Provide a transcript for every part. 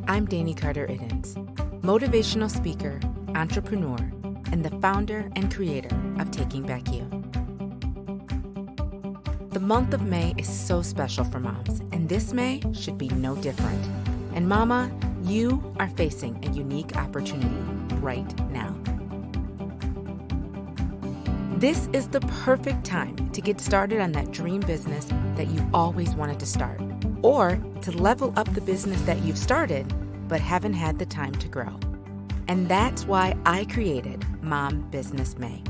I'm Dani Iddins, motivational speaker, entrepreneur, and the founder and creator of Taking Back You. The month of May is so special for moms, and this May should be no different. And Mama, you are facing a unique opportunity right now. This is the perfect time to get started on that dream business that you always wanted to start, or to level up the business that you've started but haven't had the time to grow. And that's why I created Mom Business May.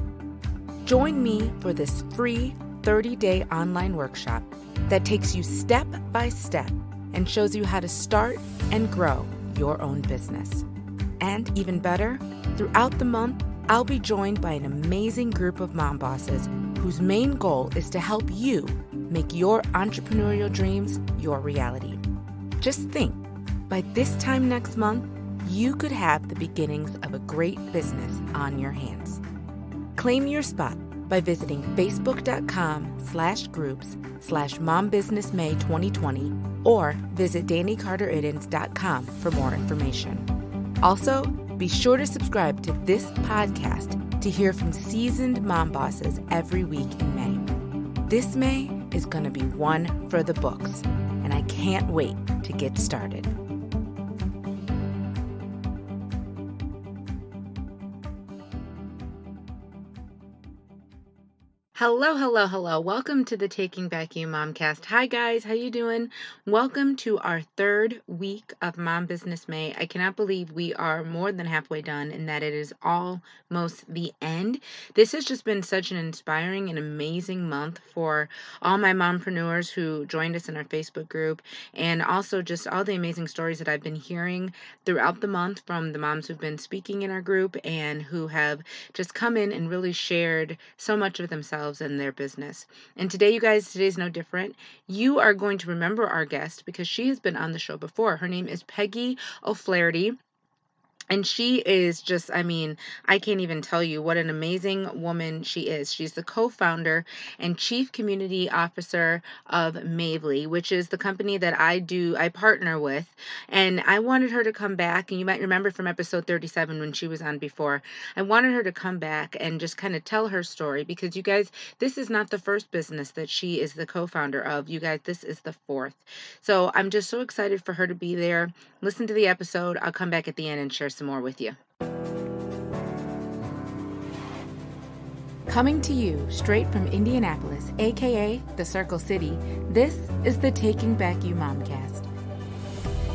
Join me for this free 30-day online workshop that takes you step by step and shows you how to start and grow your own business. And even better, throughout the month, I'll be joined by an amazing group of mom bosses whose main goal is to help you make your entrepreneurial dreams your reality. Just think, by this time next month, you could have the beginnings of a great business on your hands. Claim your spot by visiting facebook.com/groups/mombusinessmay2020 or visit DaniCarterIddins.com for more information. Also, be sure to subscribe to this podcast to hear from seasoned mom bosses every week in May. This May is going to be one for the books, and I can't wait to get started. Hello. Welcome to the Taking Back You Momcast. Hi guys, how you doing? Welcome to our third week of Mom Business May. I cannot believe we are more than halfway done and that it is almost the end. This has just been such an inspiring and amazing month for all my mompreneurs who joined us in our Facebook group, and also just all the amazing stories that I've been hearing throughout the month from the moms who've been speaking in our group and who have just come in and really shared so much of themselves and their business. And today, you guys, today's no different. You are going to remember our guest because she has been on the show before. Her name is Peggy O'Flaherty. And she is just, I can't even tell you what an amazing woman she is. She's the co-founder and chief community officer of Mavely, which is the company that I partner with. And I wanted her to come back, and you might remember from episode 37 when she was on before, I wanted her to come back and just kind of tell her story because you guys, this is not the first business that she is the co-founder of. You guys, this is the fourth. So I'm just so excited for her to be there. Listen to the episode. I'll come back at the end and share some more with you. Coming to you straight from Indianapolis, aka the Circle City, this is the Taking Back You Momcast.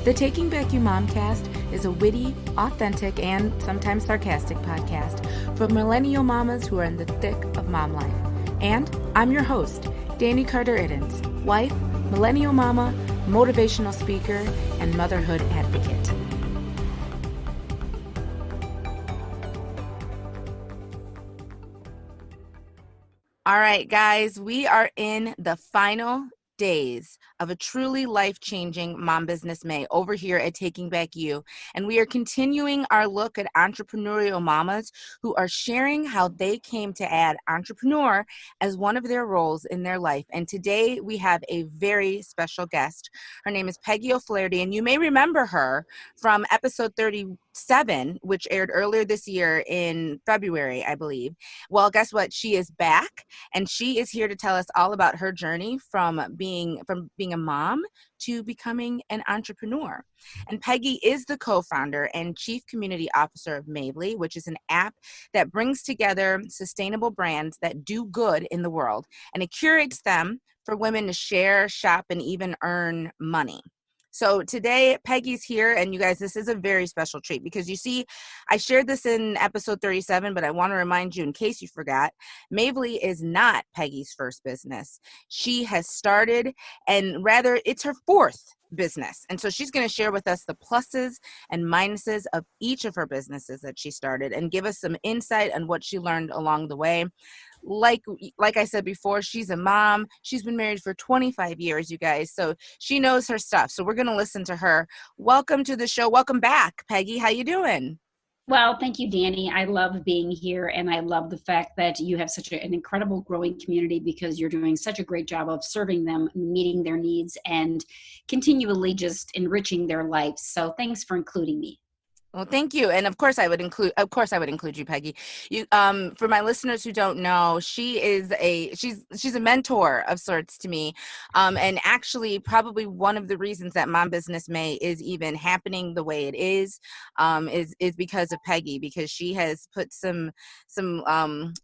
The Taking Back You Momcast is a witty, authentic, and sometimes sarcastic podcast for millennial mamas who are in the thick of mom life. And I'm your host, Dani Iddins, wife, millennial mama, motivational speaker, and motherhood advocate. All right, guys, we are in the final days of a truly life-changing Mom Business May over here at Taking Back You. And we are continuing our look at entrepreneurial mamas who are sharing how they came to add entrepreneur as one of their roles in their life. And today we have a very special guest. Her name is Peggy O'Flaherty, and you may remember her from episode 37, which aired earlier this year in February, I believe. Well, guess what? She is back, and she is here to tell us all about her journey from being a mom to becoming an entrepreneur. And Peggy is the co-founder and chief community officer of Mavely, which is an app that brings together sustainable brands that do good in the world, and it curates them for women to share, shop, and even earn money. So today, Peggy's here, and you guys, this is a very special treat because you see, I shared this in episode 37, but I want to remind you in case you forgot, Mavely is not Peggy's first business. She has started, and rather, it's her fourth business. And so she's going to share with us the pluses and minuses of each of her businesses that she started and give us some insight on what she learned along the way. Like I said before, she's a mom. She's been married for 25 years, you guys. So she knows her stuff. So we're going to listen to her. Welcome to the show. Welcome back, Peggy. How you doing? Well, thank you, Dani. I love being here, and I love the fact that you have such an incredible growing community because you're doing such a great job of serving them, meeting their needs, and continually just enriching their lives. So thanks for including me. Well, thank you. And of course I would include you, Peggy. You for my listeners who don't know, she's a mentor of sorts to me. And actually probably one of the reasons that Mom Business May is even happening the way it is because of Peggy, because she has put some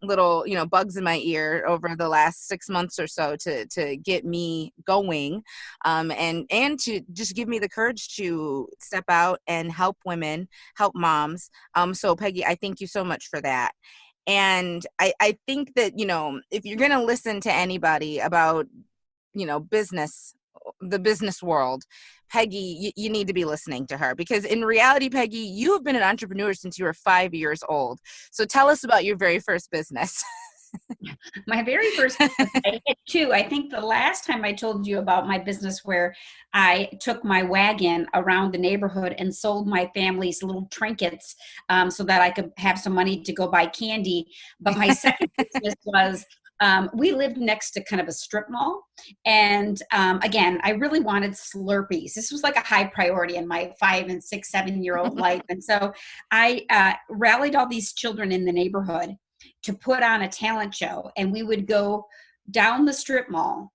little, bugs in my ear over the last 6 months or so to get me going, and to just give me the courage to step out and help women, help moms. So Peggy, I thank you so much for that. And I think that, if you're going to listen to anybody about, business, the business world, Peggy, you need to be listening to her, because in reality, Peggy, you have been an entrepreneur since you were 5 years old. So tell us about your very first business. My very first business, I had two. I think the last time I told you about my business where I took my wagon around the neighborhood and sold my family's little trinkets, so that I could have some money to go buy candy. But my second business was, we lived next to kind of a strip mall. And again, I really wanted Slurpees. This was like a high priority in my 5 and 6, 7 year old life. And so I rallied all these children in the neighborhood to put on a talent show, and we would go down the strip mall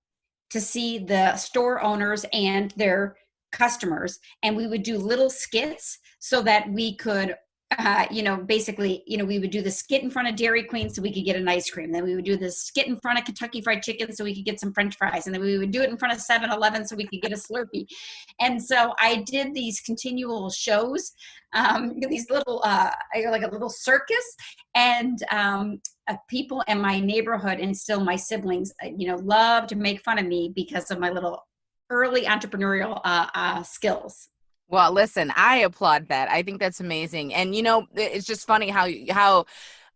to see the store owners and their customers, and we would do little skits so that we could basically, we would do the skit in front of Dairy Queen so we could get an ice cream. Then we would do the skit in front of Kentucky Fried Chicken so we could get some French fries. And then we would do it in front of 7-Eleven so we could get a Slurpee. And so I did these continual shows, these little, like a little circus. And people in my neighborhood and still my siblings, love to make fun of me because of my little early entrepreneurial skills. Well, listen, I applaud that. I think that's amazing. And it's just funny how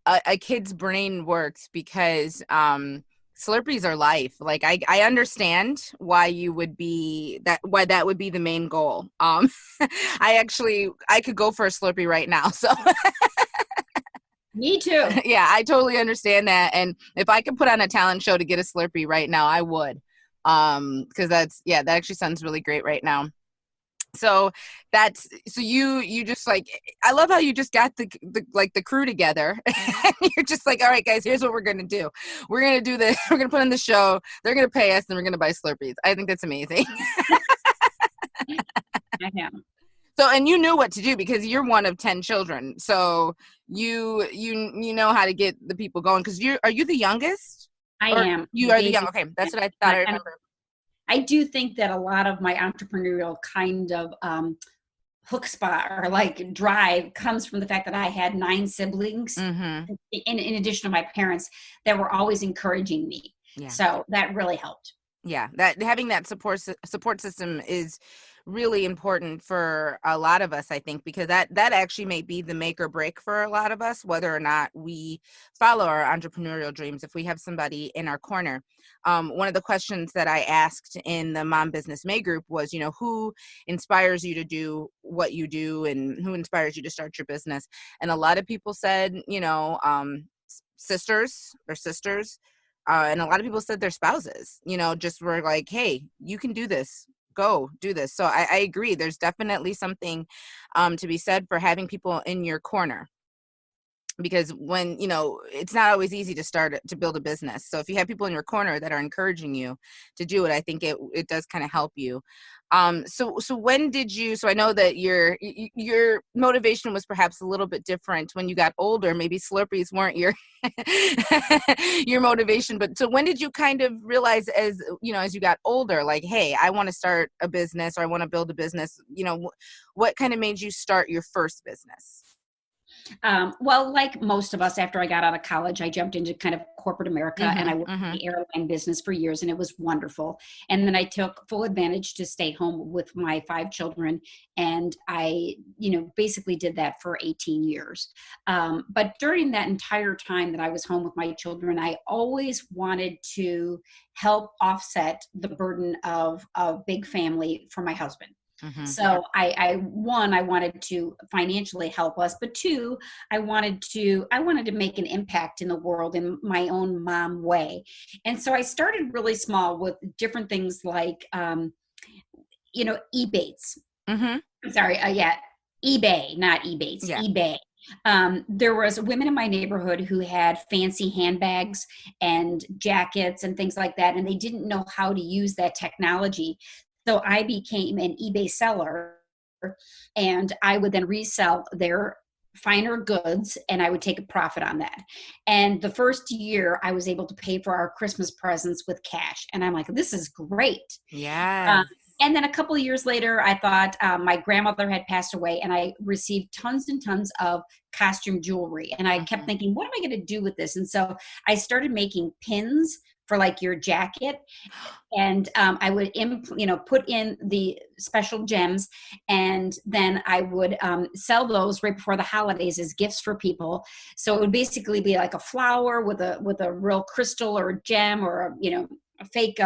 a kid's brain works, because Slurpees are life. Like I understand why why that would be the main goal. I could go for a Slurpee right now. So Me too. yeah, I totally understand that. And if I could put on a talent show to get a Slurpee right now, I would. Because that actually sounds really great right now. So you just like, I love how you just got the crew together. And you're just like, all right, guys, here's what we're going to do. We're going to do this. We're going to put on the show. They're going to pay us, and we're going to buy Slurpees. I think that's amazing. I know. So, and you knew what to do because you're one of 10 children. So you know how to get the people going, because are you the youngest? I Or am. You are the young. Okay. That's what I thought I remember. I do think that a lot of my entrepreneurial kind of chutzpah or like drive comes from the fact that I had 9 siblings, Mm-hmm. in addition to my parents, that were always encouraging me. Yeah. So that really helped. Yeah, that having that support system is really important for a lot of us, I think, because that actually may be the make or break for a lot of us, whether or not we follow our entrepreneurial dreams. If we have somebody in our corner, one of the questions that I asked in the Mom Business May group was, who inspires you to do what you do, and who inspires you to start your business? And a lot of people said, sisters. And a lot of people said their spouses, just were like, hey, you can do this. Go do this. So I agree. There's definitely something to be said for having people in your corner, because when, it's not always easy to build a business. So if you have people in your corner that are encouraging you to do it, I think it does kind of help you. So when did you, so I know that your motivation was perhaps a little bit different when you got older. Maybe Slurpees weren't your your motivation, but so when did you kind of realize, as you got older, like, hey, I want to start a business, or I want to build a business? What kind of made you start your first business? Well, like most of us, after I got out of college, I jumped into kind of corporate America, and I Mm-hmm, worked in mm-hmm. the airline business for years, and it was wonderful. And then I took full advantage to stay home with my 5 children. And I, basically did that for 18 years. But during that entire time that I was home with my children, I always wanted to help offset the burden of a big family for my husband. Mm-hmm. So one, I wanted to financially help us, but two, I wanted to make an impact in the world in my own mom way. And so I started really small with different things like, Ebates. Mm-hmm. I'm sorry, yeah, eBay, not Ebates, Yeah. eBay. There was women in my neighborhood who had fancy handbags and jackets and things like that, and they didn't know how to use that technology. So I became an eBay seller, and I would then resell their finer goods, and I would take a profit on that. And the first year I was able to pay for our Christmas presents with cash, and I'm like, this is great. um, Yes. and then a couple of years later, I thought, my grandmother had passed away, and I received tons and tons of costume jewelry. And I kept Mm-hmm. thinking, what am I going to do with this? And so I started making pins for like your jacket, and I would put in the special gems, and then I would sell those right before the holidays as gifts for people. So it would basically be like a flower with a real crystal or a gem, or a fake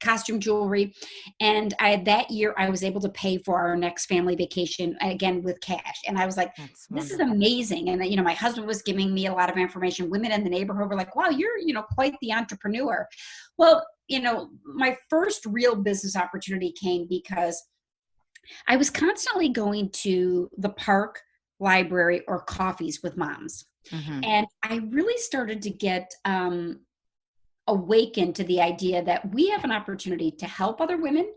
costume jewelry. And that year I was able to pay for our next family vacation again with cash. And I was like, That's this is wonderful. amazing. And my husband was giving me a lot of information. Women in the neighborhood were like, wow, you're quite the entrepreneur. Well, my first real business opportunity came because I was constantly going to the park, library, or coffees with moms. Mm-hmm. And I really started to get awakened to the idea that we have an opportunity to help other women,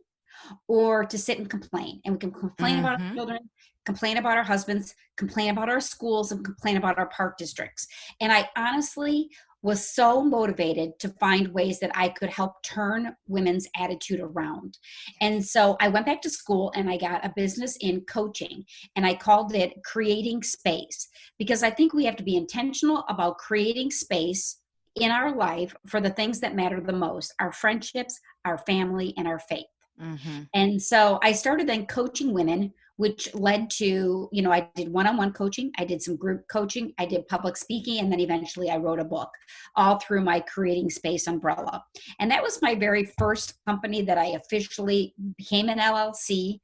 or to sit and complain. And we can complain about our Mm-hmm. children, complain about our husbands, complain about our schools, and complain about our park districts. And I honestly was so motivated to find ways that I could help turn women's attitude around. And so I went back to school and I got a business in coaching, and I called it Creating Space, because I think we have to be intentional about creating space in our life for the things that matter the most: our friendships, our family, and our faith. Mm-hmm. And so I started then coaching women, which led to, I did one-on-one coaching, I did some group coaching, I did public speaking, and then eventually I wrote a book, all through my Creating Space umbrella. And that was my very first company that I officially became an LLC.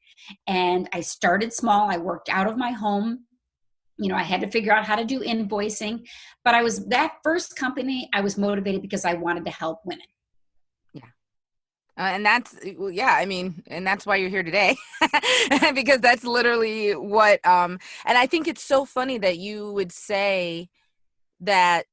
And I started small. I worked out of my home. I had to figure out how to do invoicing, but that first company, I was motivated because I wanted to help women. Yeah. And that's, well, yeah, I mean, and that's why you're here today, because that's literally what, and I think it's so funny that you would say that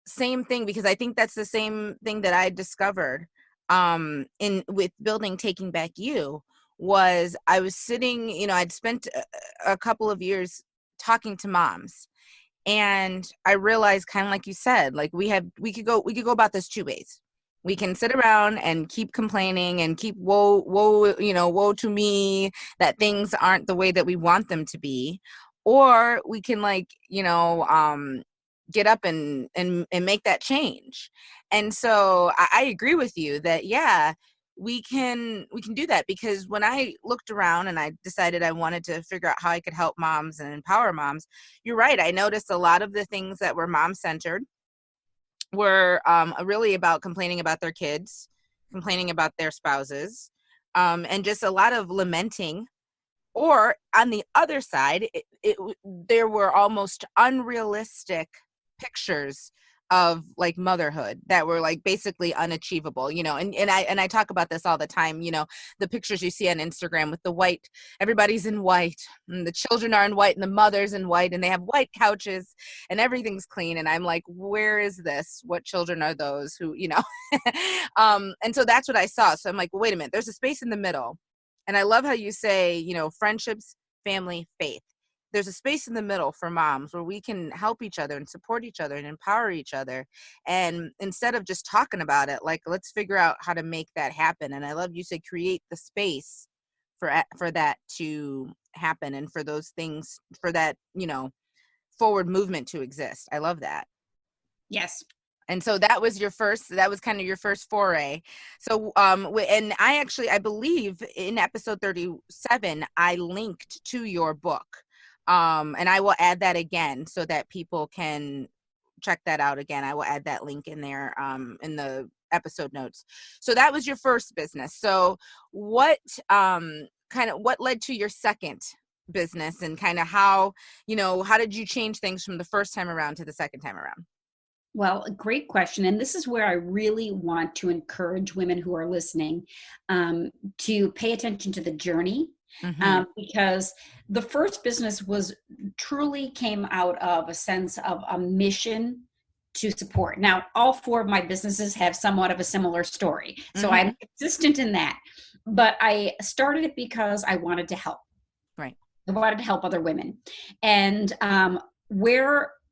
same thing, because I think that's the same thing that I discovered, in with building Taking Back You. Was I was sitting, I'd spent a couple of years talking to moms, and I realized, kind of like you said, like we could go about this two ways. We can sit around and keep complaining and keep woe to me that things aren't the way that we want them to be, or we can, like, get up and make that change. And so I agree with you that, yeah, we can do that, because when I looked around and I decided I wanted to figure out how I could help moms and empower moms, you're right. I noticed a lot of the things that were mom centered were really about complaining about their kids, complaining about their spouses, and just a lot of lamenting. Or on the other side, there were almost unrealistic pictures of, like, motherhood that were, like, basically unachievable, and I talk about this all the time, the pictures you see on Instagram with the white, everybody's in white, and the children are in white, and the mother's in white, and they have white couches, and everything's clean, and I'm like, where is this? What children are those who, and so that's what I saw. So I'm like, well, wait a minute, there's a space in the middle. And I love how you say, friendships, family, faith. There's a space in the middle for moms where we can help each other and support each other and empower each other. And instead of just talking about it, like, let's figure out how to make that happen. And I love you say create the space for that to happen, and for those things, for that, forward movement to exist. I love that. Yes. And so that was kind of your first foray. So, and I believe in episode 37, I linked to your book. And I will add that again so that people can check that out again. I will add that link in there, in the episode notes. So that was your first business. So what, kind of what led to your second business, and kind of how, how did you change things from the first time around to the second time around? Well, a great question. And this is where I really want to encourage women who are listening to pay attention to the journey. Because the first business truly came out of a sense of a mission to support. Now, all four of my businesses have somewhat of a similar story. So I'm consistent in that. But I started it because I wanted to help. Right. I wanted to help other women. And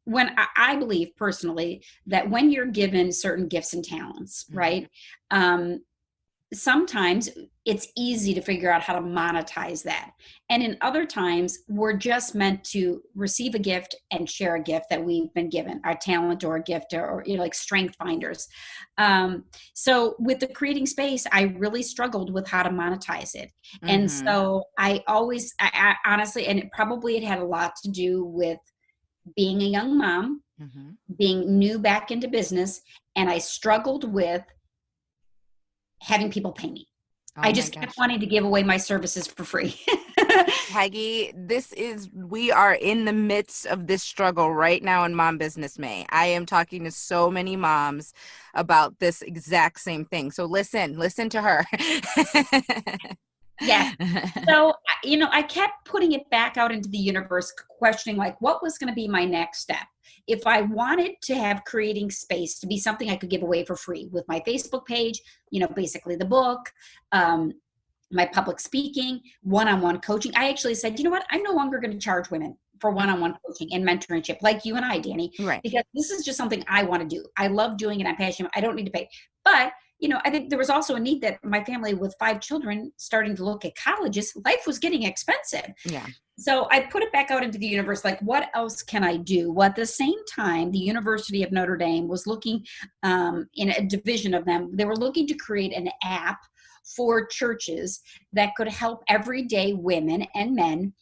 when I believe personally that when you're given certain gifts and talents, right, sometimes it's easy to figure out how to monetize that. And in other times, we're just meant to receive a gift and share a gift that we've been given, our talent or a gift, or like strength finders. So with the creating space, I really struggled with how to monetize it. And so I honestly, and it had a lot to do with being a young mom, being new back into business, and I struggled with having people pay me. I just kept wanting to give away my services for free. Peggy, we are in the midst of this struggle right now in Mom Business May. I am talking to so many moms about this exact same thing. So listen to her. Yes. So, I kept putting it back out into the universe, questioning like, what was going to be my next step? If I wanted to have creating space to be something I could give away for free with my Facebook page, basically the book, my public speaking, one-on-one coaching, I actually said, you know what? I'm no longer going to charge women for one-on-one coaching and mentorship like you and I, Dani, right? Because this is just something I want to do. I love doing it. I'm passionate. I don't need to pay. But I think there was also a need that my family with 5 children starting to look at colleges, life was getting expensive. Yeah. So I put it back out into the universe, like, what else can I do? Well, at the same time, the University of Notre Dame was looking in a division of them. They were looking to create an app for churches that could help everyday women and men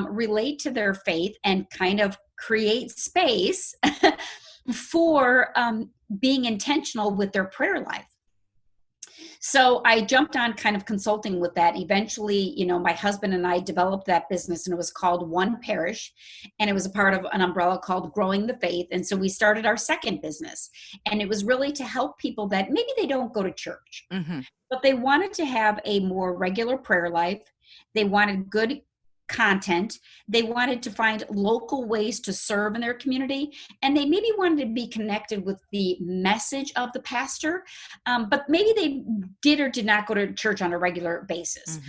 relate to their faith and kind of create space for being intentional with their prayer life. So I jumped on kind of consulting with that. Eventually, my husband and I developed that business, and it was called One Parish, and it was a part of an umbrella called Growing the Faith. And so we started our second business, and it was really to help people that maybe they don't go to church, but they wanted to have a more regular prayer life. They wanted good content. They wanted to find local ways to serve in their community, and they maybe wanted to be connected with the message of the pastor, but maybe they did or did not go to church on a regular basis.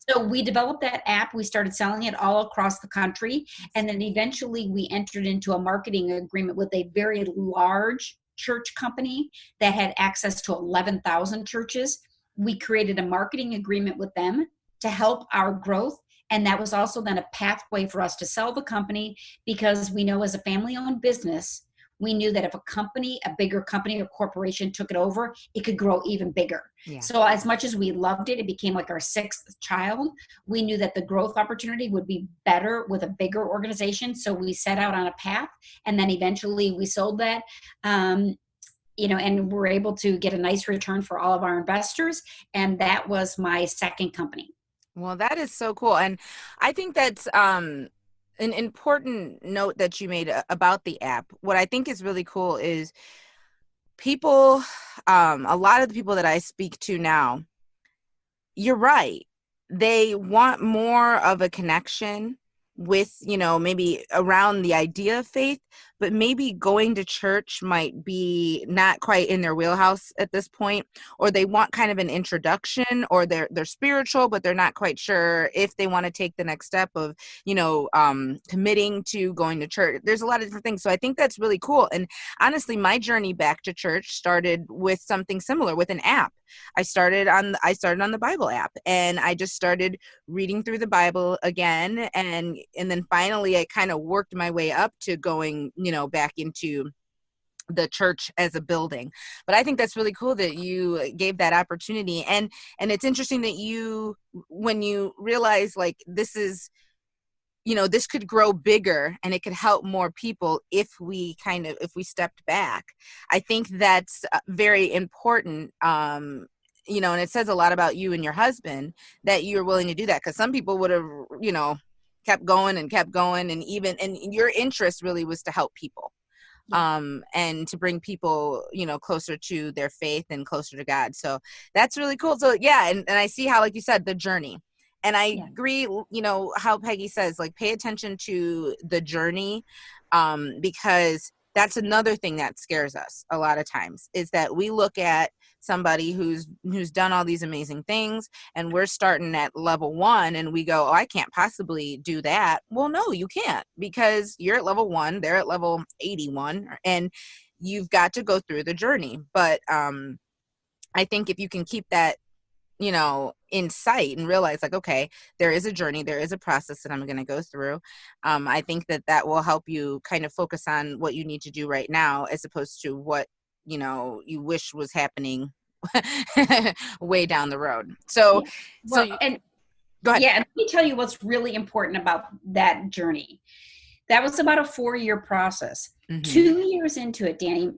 So we developed that app. We started selling it all across the country, and then eventually we entered into a marketing agreement with a very large church company that had access to 11,000 churches. We created a marketing agreement with them to help our growth. And that was also then a pathway for us to sell the company, because we know as a family-owned business, we knew that if a bigger company or corporation took it over, it could grow even bigger. Yeah. So as much as we loved it, it became like our 6th child. We knew that the growth opportunity would be better with a bigger organization. So we set out on a path, and then eventually we sold that. And we're able to get a nice return for all of our investors. And that was my second company. Well, that is so cool. And I think that's an important note that you made about the app. What I think is really cool is people, a lot of the people that I speak to now, you're right. They want more of a connection with, maybe around the idea of faith, but maybe going to church might be not quite in their wheelhouse at this point, or they want kind of an introduction, or they're spiritual, but they're not quite sure if they want to take the next step of, committing to going to church. There's a lot of different things. So I think that's really cool. And honestly, my journey back to church started with something similar, with an app. I started on the Bible app, and I just started reading through the Bible again. And then finally I kind of worked my way up to going, back into the church as a building. But I think that's really cool that you gave that opportunity. And it's interesting that when you realize like this is, this could grow bigger and it could help more people if we stepped back. I think that's very important. and it says a lot about you and your husband that you're willing to do that, because some people would have, kept going and kept going, and your interest really was to help people. And to bring people, closer to their faith and closer to God. So that's really cool. So yeah. And I see how, like you said, the journey, and I agree, how Peggy says, like, pay attention to the journey, because that's another thing that scares us a lot of times, is that we look at somebody who's done all these amazing things, and we're starting at level 1, and we go, oh, I can't possibly do that. Well, no, you can't, because you're at level 1, they're at level 81, and you've got to go through the journey. But I think if you can keep that, in sight, and realize, like, okay, there is a journey, there is a process that I'm going to go through. I think that will help you kind of focus on what you need to do right now, as opposed to what, you wish was happening way down the road. So, go ahead. Yeah. And let me tell you what's really important about that journey. That was about a 4-year process. 2 years into it, Dani,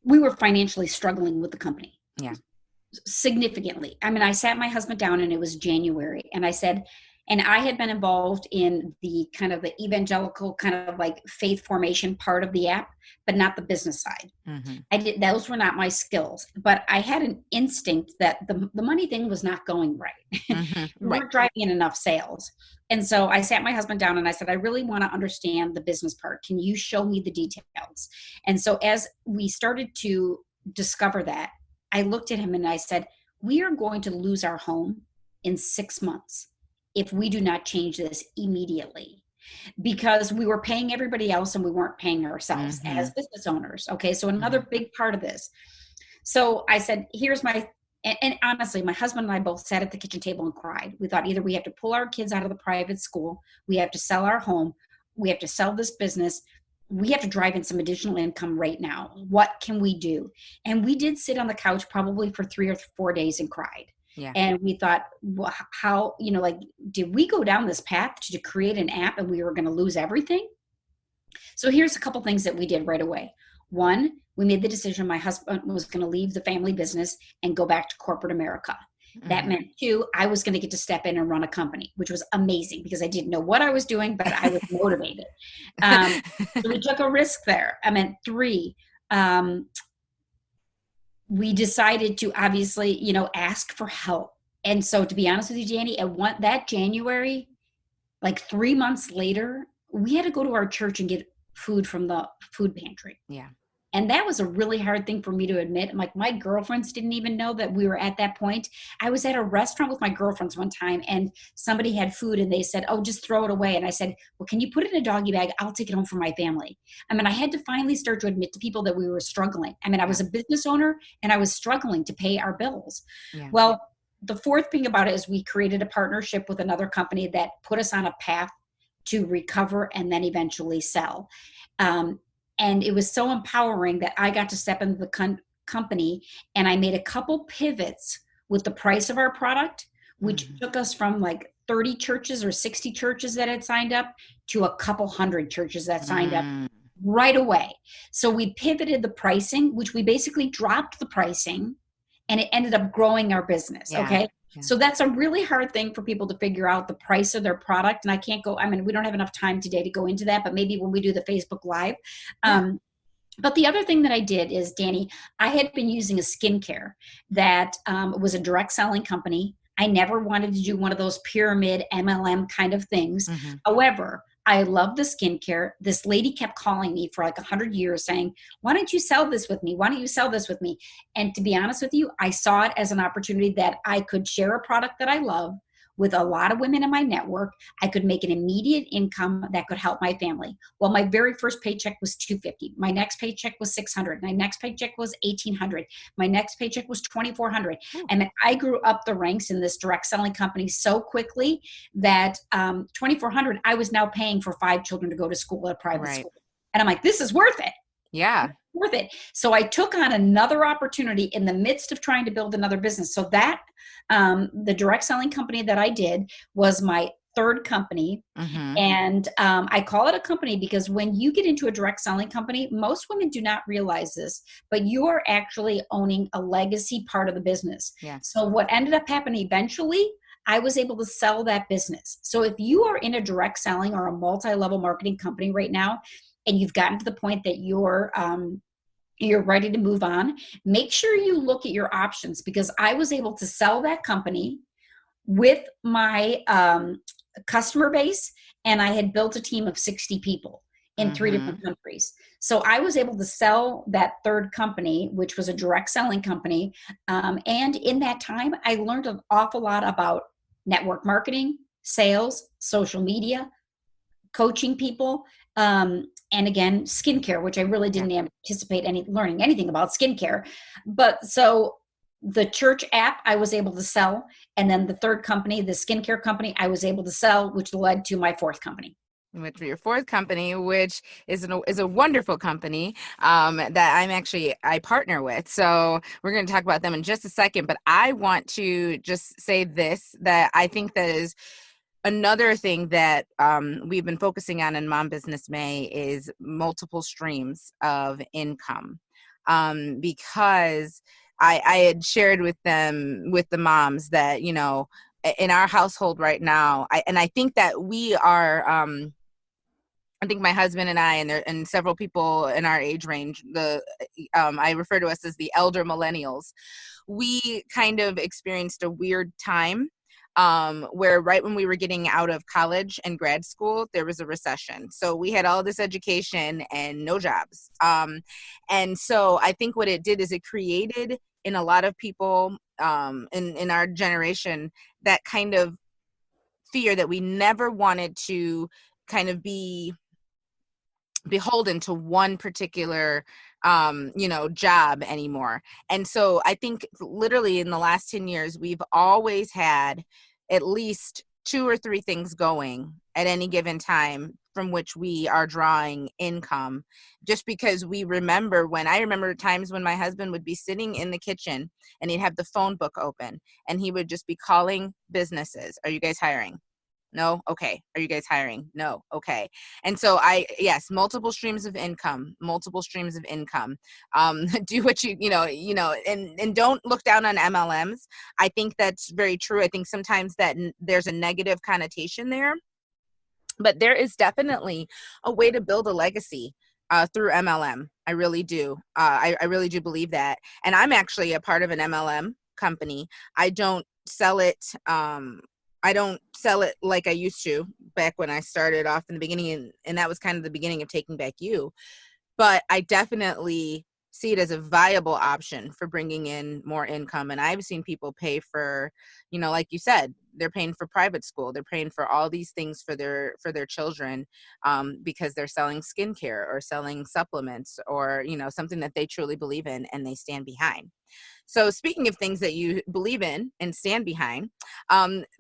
we were financially struggling with the company. Yeah. Significantly. I mean, I sat my husband down, and it was January, and I said, and I had been involved in the kind of the evangelical kind of like faith formation part of the app, but not the business side. Those were not my skills, but I had an instinct that the money thing was not going right. We weren't driving in enough sales. And so I sat my husband down, and I said, I really want to understand the business part. Can you show me the details? And so as we started to discover that, I looked at him and I said, we are going to lose our home in 6 months if we do not change this immediately, because we were paying everybody else and we weren't paying ourselves as business owners. Okay. So another big part of this. So I said, here's and honestly, my husband and I both sat at the kitchen table and cried. We thought either we have to pull our kids out of the private school, we have to sell our home, we have to sell this business, we have to drive in some additional income right now. What can we do? And we did sit on the couch probably for 3 or 4 days and cried. Yeah. And we thought, well, how, did we go down this path to create an app and we were going to lose everything? So here's a couple things that we did right away. One, we made the decision my husband was going to leave the family business and go back to corporate America. That meant 2, I was going to get to step in and run a company, which was amazing because I didn't know what I was doing, but I was motivated. So we took a risk there. I meant 3, we decided to obviously, ask for help. And so to be honest with you, Dani, that January, like 3 months later, we had to go to our church and get food from the food pantry. Yeah. And that was a really hard thing for me to admit. Like, my girlfriends didn't even know that we were at that point. I was at a restaurant with my girlfriends one time, and somebody had food and they said, oh, just throw it away. And I said, well, can you put it in a doggy bag? I'll take it home for my family. I mean, I had to finally start to admit to people that we were struggling. I mean, I was a business owner and I was struggling to pay our bills. Yeah. Well, the fourth thing about it is we created a partnership with another company that put us on a path to recover and then eventually sell. And it was so empowering that I got to step into the company, and I made a couple pivots with the price of our product, which took us from like 30 churches or 60 churches that had signed up to a couple hundred churches that signed up right away. So we pivoted the pricing, which we basically dropped the pricing, and it ended up growing our business. Yeah. Okay. Yeah. So that's a really hard thing for people to figure out, the price of their product. And we don't have enough time today to go into that, but maybe when we do the Facebook Live. Yeah. But the other thing that I did is, Dani, I had been using a skincare that was a direct selling company. I never wanted to do one of those pyramid MLM kind of things. However, I love the skincare. This lady kept calling me for like 100 years saying, why don't you sell this with me? Why don't you sell this with me? And to be honest with you, I saw it as an opportunity that I could share a product that I love with a lot of women in my network. I could make an immediate income that could help my family. Well, my very first paycheck was $250. My next paycheck was $600. My next paycheck was $1,800. My next paycheck was $2,400. And then I grew up the ranks in this direct selling company so quickly that $2,400, I was now paying for 5 children to go to school at a private school. And I'm like, this is worth it. Yeah. Worth it. So I took on another opportunity in the midst of trying to build another business. So that the direct selling company that I did was my third company. Mm-hmm. And I call it a company because when you get into a direct selling company, most women do not realize this, but you are actually owning a legacy part of the business. Yeah. So what ended up happening eventually, I was able to sell that business. So if you are in a direct selling or a multi-level marketing company right now, and you've gotten to the point that you're ready to move on, make sure you look at your options, because I was able to sell that company with my customer base, and I had built a team of 60 people in 3 Mm-hmm. different countries. So I was able to sell that third company, which was a direct selling company. And in that time, I learned an awful lot about network marketing, sales, social media, coaching people, and again, skincare, which I really Yeah. didn't anticipate learning anything about skincare. But so the church app I was able to sell, and then the third company, the skincare company, I was able to sell, which led to my fourth company. Which for your fourth company, which is a wonderful company that I partner with. So we're going to talk about them in just a second. But I want to just say this, that I think that is another thing that we've been focusing on in Mom Business May is multiple streams of income, because I had shared with the moms that, in our household right now, I think that we are. I think my husband and I, and several people in our age range, I refer to us as the elder millennials. We kind of experienced a weird time, where right when we were getting out of college and grad school, there was a recession. So we had all this education and no jobs. And so I think what it did is it created in a lot of people, in our generation, that kind of fear that we never wanted to kind of be beholden to one particular job anymore. And so I think literally in the last 10 years we've always had at least 2 or 3 things going at any given time from which we are drawing income, just because I remember times when my husband would be sitting in the kitchen and he'd have the phone book open and he would just be calling businesses. Are you guys hiring? No. Okay. Are you guys hiring? No. Okay. And so yes, multiple streams of income. Do what and don't look down on MLMs. I think that's very true. I think sometimes that there's a negative connotation there, but there is definitely a way to build a legacy through MLM. I really do. I really do believe that. And I'm actually a part of an MLM company. I don't sell it. I don't sell it like I used to back when I started off in the beginning, and that was kind of the beginning of Taking Back You. But I definitely see it as a viable option for bringing in more income. And I've seen people pay for, like you said, they're paying for private school. They're paying for all these things for their children, because they're selling skincare or selling supplements or, something that they truly believe in and they stand behind. So speaking of things that you believe in and stand behind,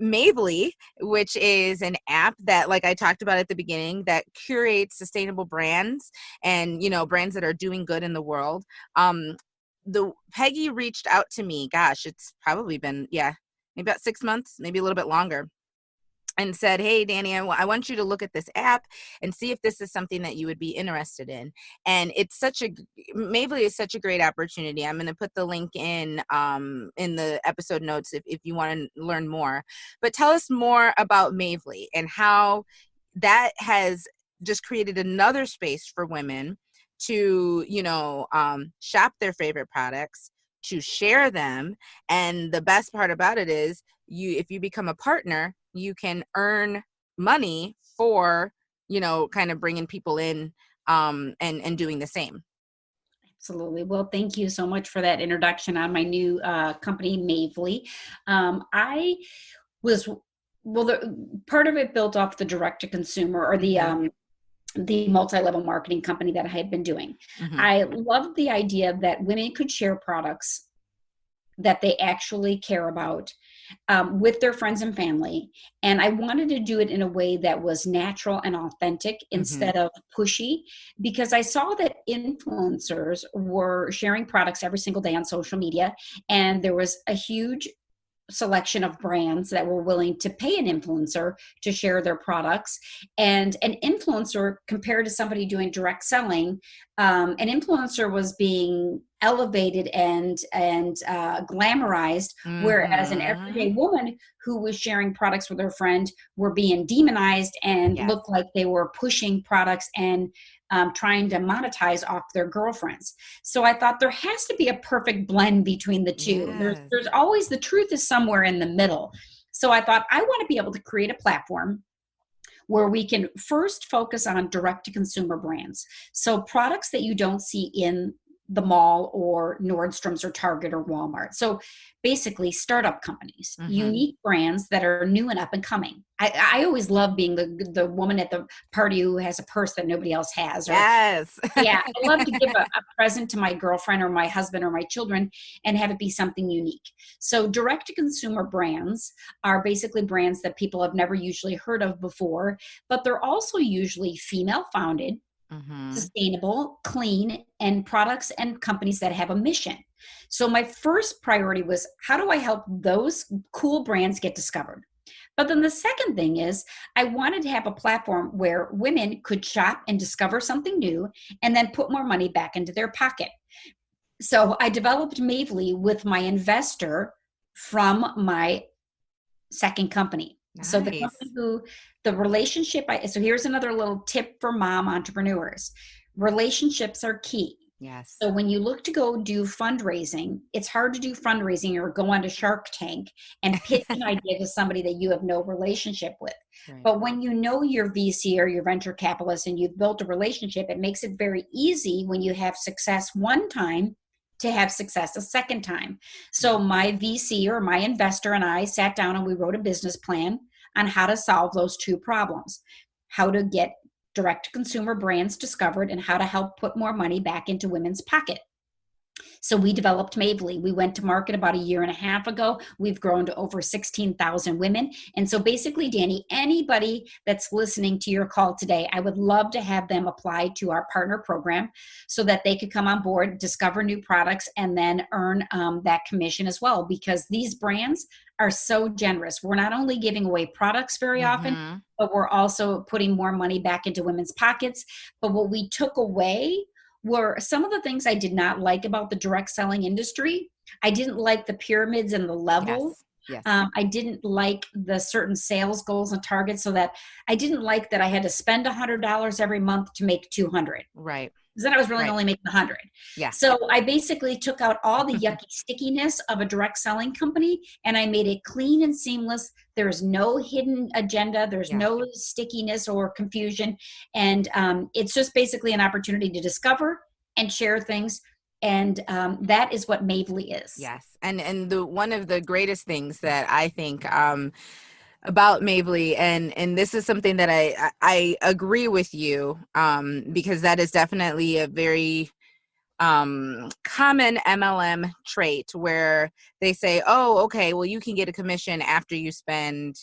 Mavely, which is an app that, like I talked about at the beginning, that curates sustainable brands and, brands that are doing good in the world. The Peggy reached out to me, gosh, it's probably been, maybe about 6 months, maybe a little bit longer, and said, hey, Dani, I want you to look at this app and see if this is something that you would be interested in. And Mavely is such a great opportunity. I'm going to put the link in the episode notes if you want to learn more. But tell us more about Mavely and how that has just created another space for women to, shop their favorite products, to share them. And the best part about it is if you become a partner, you can earn money for, kind of bringing people in, and doing the same. Absolutely. Well, thank you so much for that introduction on my new company, Mavely. I was, part of it built off the direct to consumer, or the multi-level marketing company that I had been doing. Mm-hmm. I loved the idea that women could share products that they actually care about with their friends and family. And I wanted to do it in a way that was natural and authentic instead of pushy, because I saw that influencers were sharing products every single day on social media. And there was a huge selection of brands that were willing to pay an influencer to share their products. And an influencer, compared to somebody doing direct selling, an influencer was being elevated and glamorized, whereas an everyday woman who was sharing products with her friend were being demonized and looked like they were pushing products and trying to monetize off their girlfriends. So I thought there has to be a perfect blend between the two. There's always, the truth is somewhere in the middle. So I thought I want to be able to create a platform where we can first focus on direct to consumer brands. So products that you don't see in the mall or Nordstrom's or Target or Walmart. So basically startup companies, unique brands that are new and up and coming. I always love being the woman at the party who has a purse that nobody else has. Or, yeah, I love to give a present to my girlfriend or my husband or my children and have it be something unique. So direct to consumer brands are basically brands that people have never usually heard of before, but they're also usually female founded, sustainable, clean, and products and companies that have a mission. So my first priority was, how do I help those cool brands get discovered? But then the second thing is, I wanted to have a platform where women could shop and discover something new and then put more money back into their pocket. So I developed Mavely with my investor from my second company. Nice. So the company the relationship, so here's another little tip for mom entrepreneurs. Relationships are key. Yes. So when you look to go do fundraising, it's hard to do fundraising or go onto Shark Tank and pitch an idea to somebody that you have no relationship with. Right. But when you know your VC or your venture capitalist and you've built a relationship, it makes it very easy when you have success one time to have success a second time. So my VC or my investor and I sat down and we wrote a business plan on how to solve those two problems, how to get direct to consumer brands discovered and how to help put more money back into women's pocket. So we developed Mavely. We went to market about 1.5 years ago. We've grown to over 16,000 women. And so basically, Dani, anybody that's listening to your call today, I would love to have them apply to our partner program so that they could come on board, discover new products, and then earn that commission as well, because these brands are so generous. We're not only giving away products very often, but we're also putting more money back into women's pockets. But what we took away were some of the things I did not like about the direct selling industry. I didn't like the pyramids and the level. Yes. I didn't like the certain sales goals and targets, so that I didn't like that I had to spend $100 every month to make 200. Right. Because then I was really only making 100. Yeah. So I basically took out all the yucky stickiness of a direct selling company and I made it clean and seamless. There's no hidden agenda. There's no stickiness or confusion. And it's just basically an opportunity to discover and share things. And that is what Mavely is. Yes. And one of the greatest things that I think about Mavely, and this is something that I agree with you, because that is definitely a very common MLM trait where they say, oh, okay, well, you can get a commission after you spend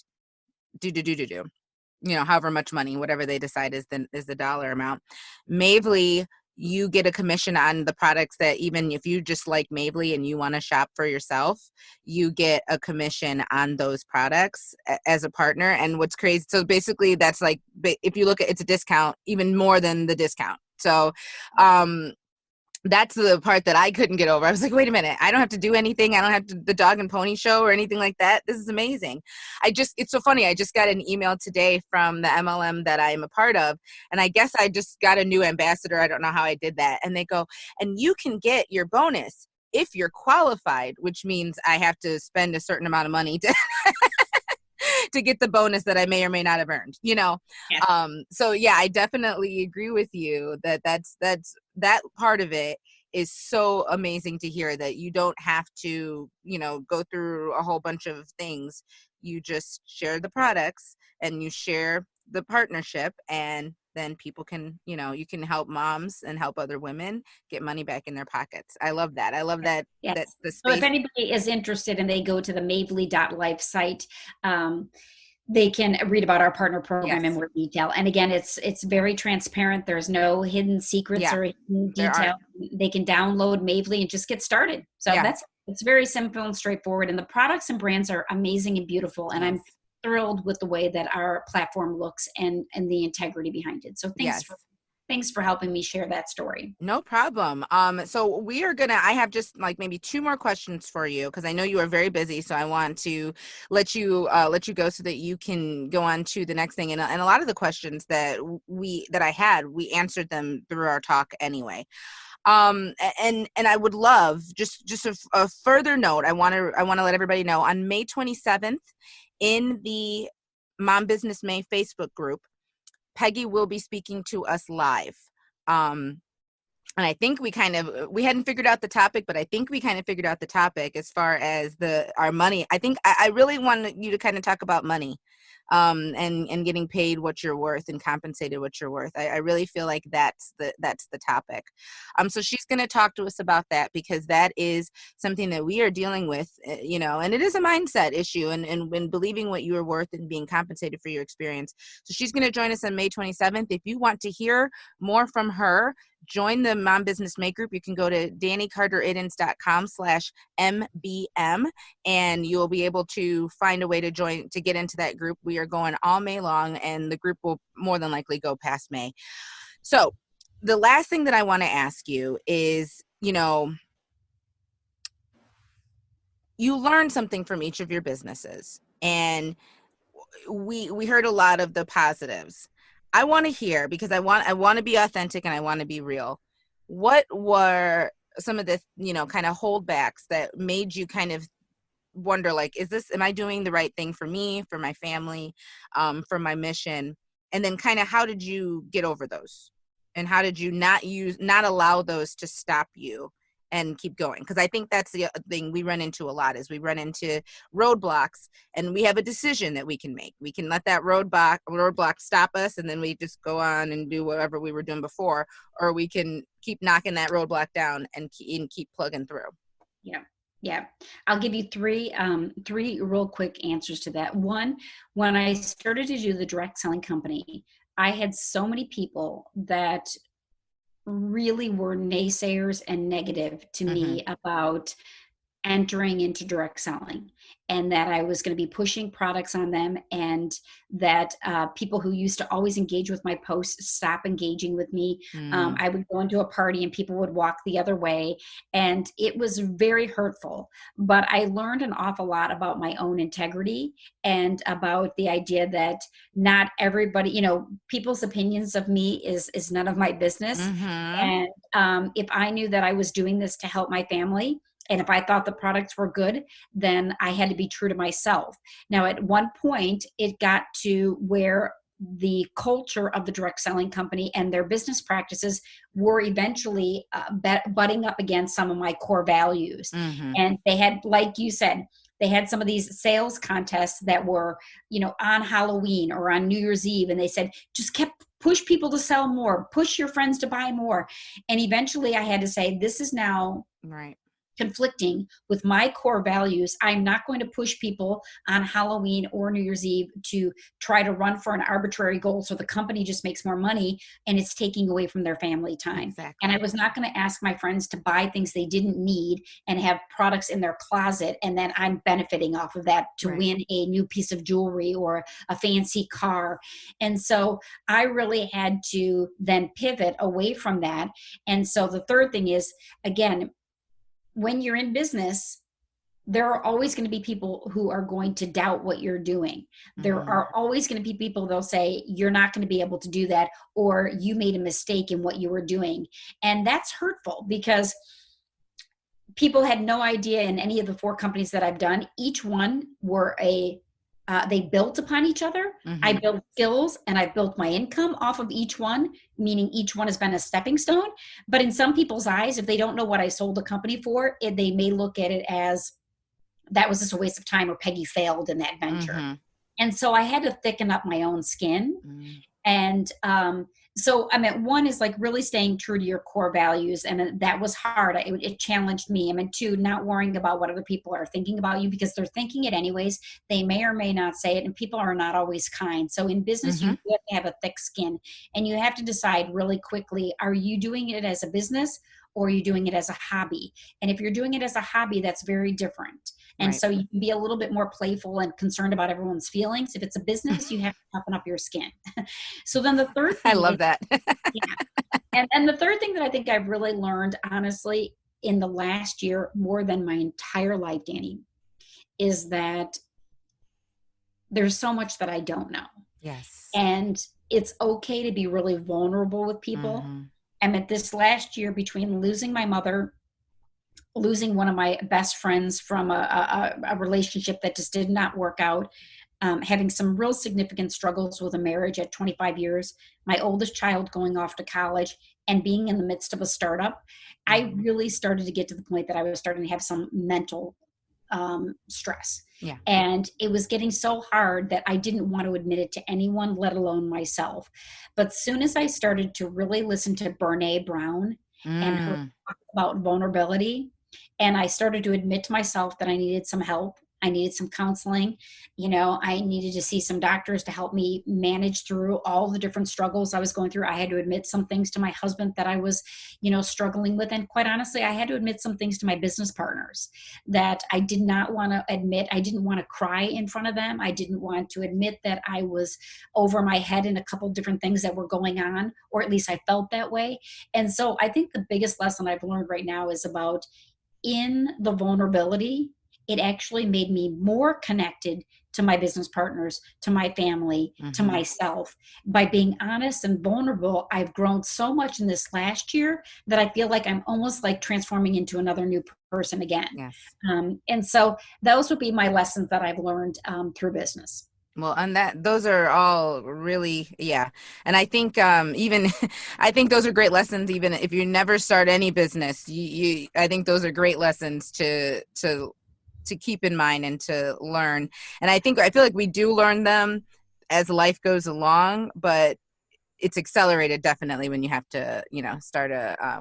however much money, whatever they decide is the dollar amount. Mavely, you get a commission on the products that, even if you just like Mavely and you want to shop for yourself, you get a commission on those products as a partner. And what's crazy, so basically that's like, if you look at, it's a discount, even more than the discount. So that's the part that I couldn't get over. I was like, wait a minute, I don't have to do anything. I don't have to, the dog and pony show or anything like that. This is amazing. It's so funny. I just got an email today from the MLM that I'm a part of. And I guess I just got a new ambassador. I don't know how I did that. And they go, and you can get your bonus if you're qualified, which means I have to spend a certain amount of money to get the bonus that I may or may not have earned, Yeah. So yeah, I definitely agree with you that's that part of it is so amazing to hear, that you don't have to, go through a whole bunch of things. You just share the products and you share the partnership, and then people can, you can help moms and help other women get money back in their pockets. I love that. I love that. Yes. That the space. So if anybody is interested and they go to the mavely.life site, they can read about our partner program in more detail. And again, it's very transparent. There's no hidden secrets or hidden detail. They can download Mavely and just get started. So that's It's very simple and straightforward. And the products and brands are amazing and beautiful. And I'm Yes. thrilled with the way that our platform looks and the integrity behind it. So Yes. thanks for helping me share that story. No problem. So we are I have just like maybe two more questions for you because I know you are very busy. So I want to let you go so that you can go on to the next thing. And a lot of the questions that I had, we answered them through our talk anyway. And I would love just a further note. I want to let everybody know on May 27th in the Mom Business May Facebook group, Peggy will be speaking to us live. And I think we hadn't figured out the topic, but I think we kind of figured out the topic as far as our money. I think I really wanted you to kind of talk about money, and getting paid what you're worth and compensated what you're worth. I really feel like that's the topic. So she's going to talk to us about that because that is something that we are dealing with, and it is a mindset issue and when believing what you are worth and being compensated for your experience. So she's going to join us on May 27th. If you want to hear more from her, join the Mom Business May group. You can go to DaniCarterIddins.com/MBM and you'll be able to find a way to get into that group. We are going all May long and the group will more than likely go past May. So the last thing that I want to ask you is, you learn something from each of your businesses and we heard a lot of the positives. I want to hear, because I want to be authentic and I want to be real. What were some of the, kind of holdbacks that made you kind of wonder, like, am I doing the right thing for me, for my family, for my mission? And then kind of how did you get over those? And how did you not allow those to stop you and keep going? Because I think that's the thing we run into a lot is we run into roadblocks and we have a decision that we can make. We can let that roadblock stop us and then we just go on and do whatever we were doing before, or we can keep knocking that roadblock down and keep plugging through. Yeah. Yeah. I'll give you three real quick answers to that. One, when I started to do the direct selling company, I had so many people that really were naysayers and negative to me about entering into direct selling, and that I was going to be pushing products on them, and that people who used to always engage with my posts stop engaging with me. I would go into a party and people would walk the other way, and it was very hurtful. But I learned an awful lot about my own integrity and about the idea that not everybody, people's opinions of me is none of my business. And if I knew that I was doing this to help my family, and if I thought the products were good, then I had to be true to myself. Now, at one point, it got to where the culture of the direct selling company and their business practices were eventually butting up against some of my core values. And they had, like you said, they had some of these sales contests that were, on Halloween or on New Year's Eve. And they said, just kept push people to sell more, push your friends to buy more. And eventually I had to say, this is now Right. conflicting with my core values. I'm not going to push people on Halloween or New Year's Eve to try to run for an arbitrary goal so the company just makes more money and it's taking away from their family time. Exactly. And I was not going to ask my friends to buy things they didn't need and have products in their closet, and then I'm benefiting off of that to win a new piece of jewelry or a fancy car. And so I really had to then pivot away from that. And so the third thing is, again, when you're in business, there are always going to be people who are going to doubt what you're doing. There are always going to be people that'll say, you're not going to be able to do that, or you made a mistake in what you were doing. And that's hurtful because people had no idea in any of the 4 companies that I've done. Each one were they built upon each other. I built skills and I built my income off of each one, meaning each one has been a stepping stone. But in some people's eyes, if they don't know what I sold the company for, they may look at it as that was just a waste of time, or Peggy failed in that venture. And so I had to thicken up my own skin. And so, one is like really staying true to your core values. And that was hard. It challenged me. 2, not worrying about what other people are thinking about you, because they're thinking it anyways. They may or may not say it, and people are not always kind. So in business, you have to have a thick skin, and you have to decide really quickly, are you doing it as a business, or are you doing it as a hobby? And if you're doing it as a hobby, that's very different. And Right. so you can be a little bit more playful and concerned about everyone's feelings. If it's a business, you have to toughen up your skin. So then the third I thing is, love that. yeah. And the third thing that I think I've really learned, honestly, in the last year, more than my entire life, Dani, is that there's so much that I don't know. Yes. And it's okay to be really vulnerable with people. Mm-hmm. And at this last year, between losing my mother, losing one of my best friends from a relationship that just did not work out, having some real significant struggles with a marriage at 25 years, my oldest child going off to college, and being in the midst of a startup, I Mm-hmm. really started to get to the point that I was starting to have some mental stress. Yeah. And it was getting so hard that I didn't want to admit it to anyone, let alone myself. But soon as I started to really listen to Brene Brown and her Mm. talk about vulnerability, and I started to admit to myself that I needed some help, I needed some counseling, I needed to see some doctors to help me manage through all the different struggles I was going through. I had to admit some things to my husband that I was, struggling with. And quite honestly, I had to admit some things to my business partners that I did not want to admit. I didn't want to cry in front of them. I didn't want to admit that I was over my head in a couple different things that were going on, or at least I felt that way. And so I think the biggest lesson I've learned right now is about, in the vulnerability, it actually made me more connected to my business partners, to my family, to Mm-hmm. myself. By being honest and vulnerable, I've grown so much in this last year that I feel like I'm almost like transforming into another new person again. Yes. And so those would be my lessons that I've learned through business. Well, and those are all really, yeah. And I think even I think those are great lessons. Even if you never start any business, I think those are great lessons to keep in mind and to learn. And I feel like we do learn them as life goes along, but it's accelerated definitely when you have to, start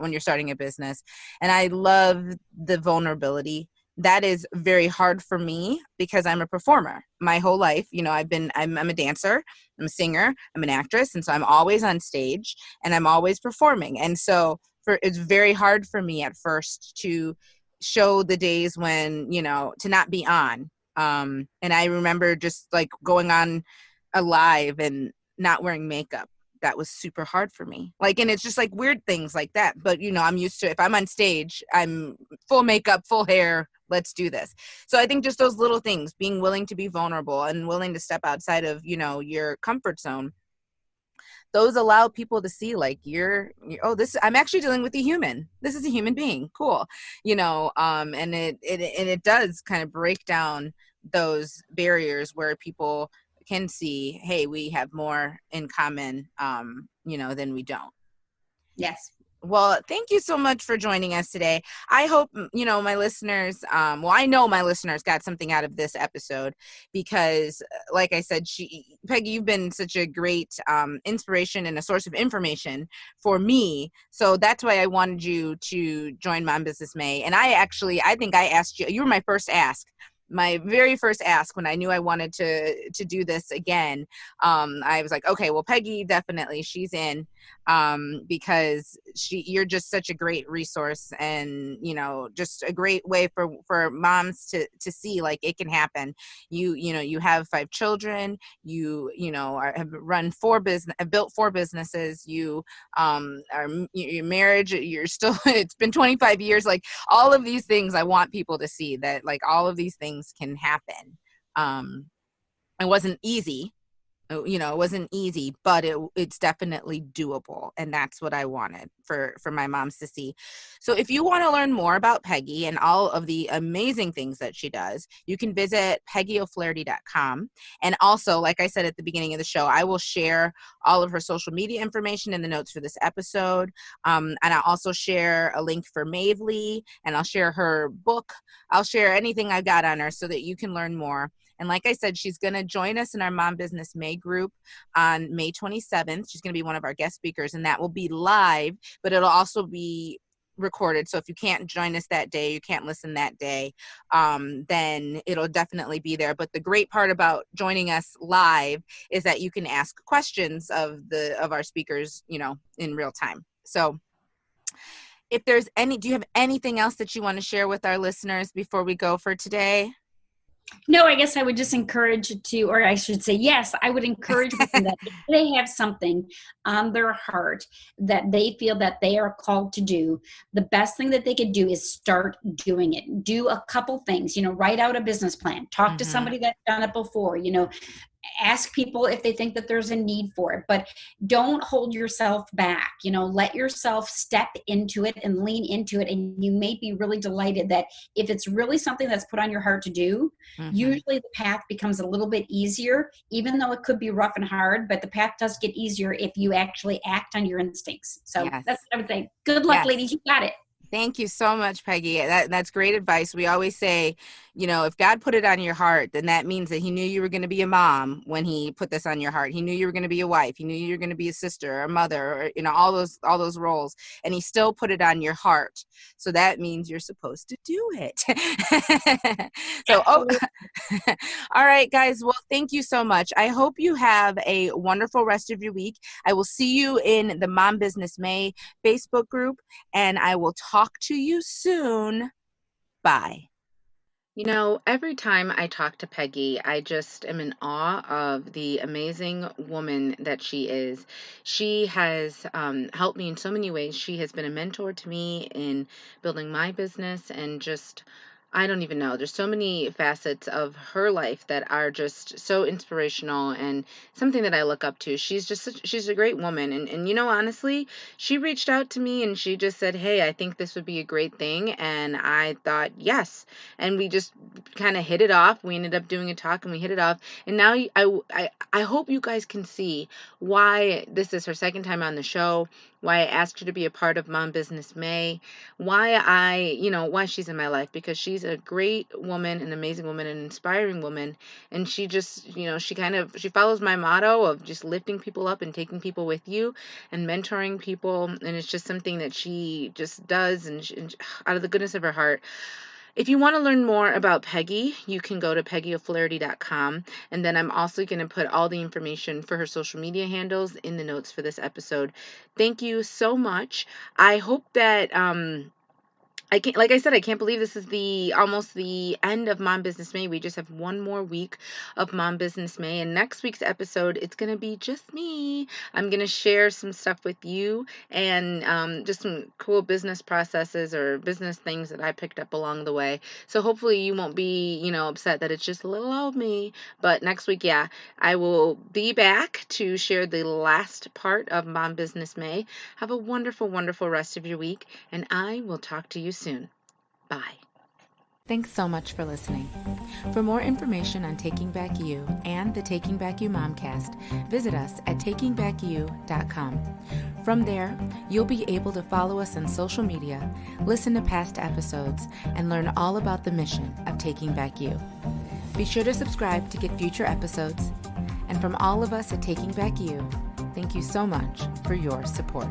when you're starting a business. And I love the vulnerability. That is very hard for me because I'm a performer my whole life. I'm a dancer, I'm a singer, I'm an actress. And so I'm always on stage and I'm always performing. And so it's very hard for me at first to show the days when, to not be on. And I remember just like going on a live and not wearing makeup. That was super hard for me. And it's just like weird things like that. But, I'm used to, if I'm on stage, I'm full makeup, full hair, let's do this. So I think just those little things, being willing to be vulnerable and willing to step outside of, your comfort zone, those allow people to see like I'm actually dealing with a human. This is a human being. Cool. And it does kind of break down those barriers where people can see, hey, we have more in common, than we don't. Yes. Well, thank you so much for joining us today. I hope, my listeners, I know my listeners got something out of this episode because, like I said, Peggy, you've been such a great inspiration and a source of information for me. So that's why I wanted you to join Mom Business May. And I think I asked you, you were my very first ask when I knew I wanted to do this again. I was like, okay, well, Peggy, definitely, she's in, because you're just such a great resource and, just a great way for moms to see like it can happen. You have 5 children, have built 4 businesses. Your marriage, you're still, it's been 25 years. Like all of these things, I want people to see that like all of these things can happen. It wasn't easy. It wasn't easy, but it's definitely doable. And that's what I wanted for my moms to see. So if you want to learn more about Peggy and all of the amazing things that she does, you can visit peggyo'flaherty.com. And also, like I said at the beginning of the show, I will share all of her social media information in the notes for this episode. And I'll also share a link for Mavely, and I'll share her book. I'll share anything I've got on her so that you can learn more. And like I said, she's going to join us in our Mom Business May group on May 27th. She's going to be one of our guest speakers, and that will be live, but it'll also be recorded. So if you can't join us that day, you can't listen that day, then it'll definitely be there. But the great part about joining us live is that you can ask questions of our speakers, in real time. So if there's do you have anything else that you want to share with our listeners before we go for today? No, I guess I would just encourage to, or I should say, yes, I would encourage women that if they have something on their heart that they feel that they are called to do, the best thing that they could do is start doing it. Do a couple things, write out a business plan, talk to somebody that's done it before, ask people if they think that there's a need for it, but don't hold yourself back. Let yourself step into it and lean into it. And you may be really delighted that if it's really something that's put on your heart to do, usually the path becomes a little bit easier, even though it could be rough and hard, but the path does get easier if you actually act on your instincts. So that's what I would say. Good luck, ladies. You got it. Thank you so much, Peggy. That's great advice. We always say, if God put it on your heart, then that means that he knew you were going to be a mom when he put this on your heart. He knew you were going to be a wife. He knew you were going to be a sister or a mother, or, all those roles. And he still put it on your heart. So that means you're supposed to do it. So, all right, guys. Well, thank you so much. I hope you have a wonderful rest of your week. I will see you in the Mom Business May Facebook group, and I will talk to you soon. Bye. Every time I talk to Peggy, I just am in awe of the amazing woman that she is. She has helped me in so many ways. She has been a mentor to me in building my business, and just, I don't even know. There's so many facets of her life that are just so inspirational and something that I look up to. She's a great woman. And honestly, she reached out to me and she just said, hey, I think this would be a great thing. And I thought, yes. And we just kind of hit it off. We ended up doing a talk and we hit it off. And now I hope you guys can see why this is her second time on the show, why I asked her to be a part of Mom Business May, why she's in my life, because she's a great woman, an amazing woman, an inspiring woman. And she just, she follows my motto of just lifting people up and taking people with you and mentoring people. And it's just something that she just does and out of the goodness of her heart. If you want to learn more about Peggy, you can go to peggyo'flaherty.com. And then I'm also going to put all the information for her social media handles in the notes for this episode. Thank you so much. I hope that, like I said, I can't believe this is almost the end of Mom Business May. We just have one more week of Mom Business May. And next week's episode, it's going to be just me. I'm going to share some stuff with you and just some cool business processes or business things that I picked up along the way. So hopefully you won't be, upset that it's just a little old me. But next week, I will be back to share the last part of Mom Business May. Have a wonderful, wonderful rest of your week. And I will talk to you soon. Bye. Thanks so much for listening. For more information on Taking Back You and the Taking Back You Momcast, visit us at takingbackyou.com. From there, you'll be able to follow us on social media, listen to past episodes, and learn all about the mission of Taking Back You. Be sure to subscribe to get future episodes. And from all of us at Taking Back You, thank you so much for your support.